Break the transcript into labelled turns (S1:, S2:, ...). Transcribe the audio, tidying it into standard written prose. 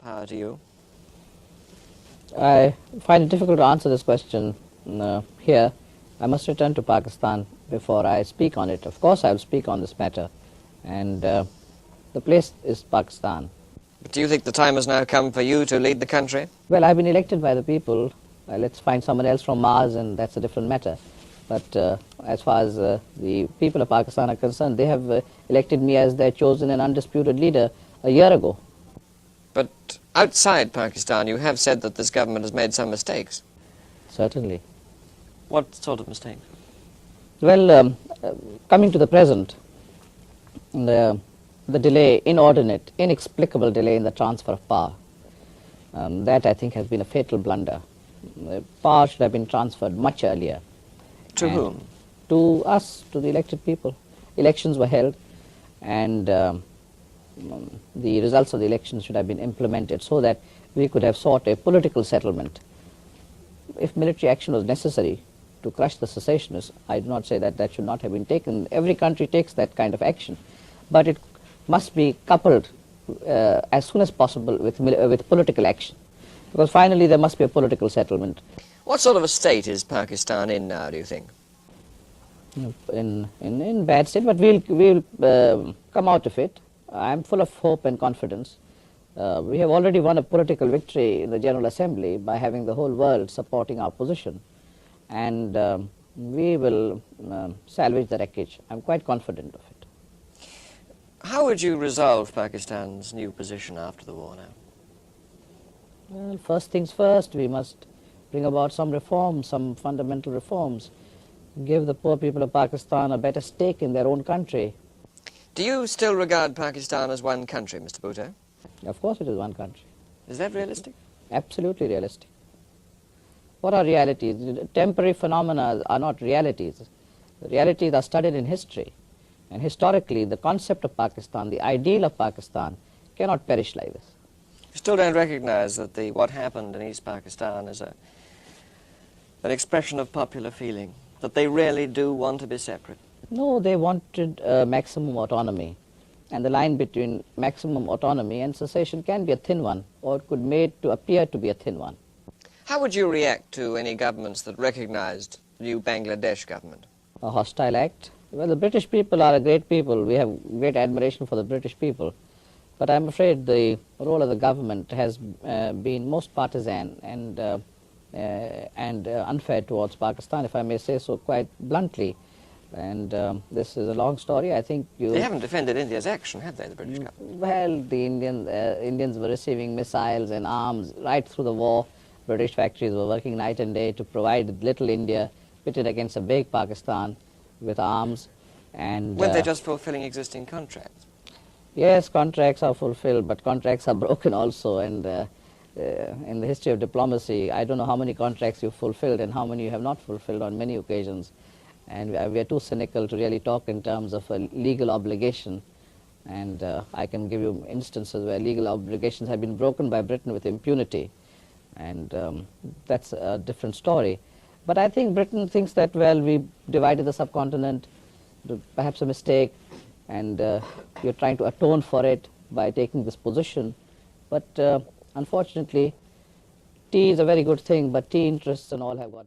S1: power to you?
S2: I find it difficult to answer this question here. I must return to Pakistan before I speak on it. Of course, I will speak on this matter, and the place is Pakistan.
S1: But do you think the time has now come for you to lead the country?
S2: Well, I've been elected by the people. Let's find someone else from Mars, and that's a different matter. But as far as the people of Pakistan are concerned, they have elected me as their chosen and undisputed leader a year ago.
S1: But outside Pakistan, you have said that this government has made some mistakes.
S2: Certainly.
S1: What sort of mistakes?
S2: Well, coming to the present, the delay, inordinate, inexplicable delay in the transfer of power, that I think has been a fatal blunder. Power should have been transferred much earlier.
S1: To whom?
S2: To us, to the elected people. Elections were held, and the results of the elections should have been implemented so that we could have sought a political settlement. If military action was necessary to crush the secessionists, I do not say that that should not have been taken. Every country takes that kind of action, but it must be coupled as soon as possible with political action, because finally there must be a political settlement.
S1: What sort of a state is Pakistan in now, do you think?
S2: In bad state, but we'll come out of it. I'm full of hope and confidence. We have already won a political victory in the General Assembly by having the whole world supporting our position, and we will salvage the wreckage. I'm quite confident of it.
S1: How would you resolve Pakistan's new position after the war now?
S2: Well, first things first, we must bring about some reforms, some fundamental reforms, give the poor people of Pakistan a better stake in their own country.
S1: Do you still regard Pakistan as one country, Mr. Bhutoo?
S2: Of course it is one country.
S1: Is that realistic?
S2: Absolutely realistic. What are realities? Temporary phenomena are not realities. Realities are studied in history. And historically, the concept of Pakistan, the ideal of Pakistan, cannot perish like this.
S1: You still don't recognize that what happened in East Pakistan is an expression of popular feeling, that they really do want to be separate?
S2: No, they wanted maximum autonomy. And the line between maximum autonomy and secession can be a thin one, or it could be made to appear to be a thin one.
S1: How would you react to any governments that recognized the new Bangladesh government?
S2: A hostile act? Well, the British people are a great people. We have great admiration for the British people. But I'm afraid the role of the government has been most partisan and unfair towards Pakistan, if I may say so quite bluntly. And this is a long story. I think
S1: They haven't defended India's action, have they, the British government?
S2: Well, the Indians were receiving missiles and arms right through the war. British factories were working night and day to provide little India pitted against a big Pakistan with arms. And
S1: weren't they just fulfilling existing contracts?
S2: Yes, contracts are fulfilled, but contracts are broken also. And in the history of diplomacy, I don't know how many contracts you've fulfilled and how many you have not fulfilled on many occasions. And we are too cynical to really talk in terms of a legal obligation. And I can give you instances where legal obligations have been broken by Britain with impunity. And that's a different story. But I think Britain thinks that, well, we divided the subcontinent, perhaps a mistake, and you're trying to atone for it by taking this position. But unfortunately, tea is a very good thing, but tea interests and all have got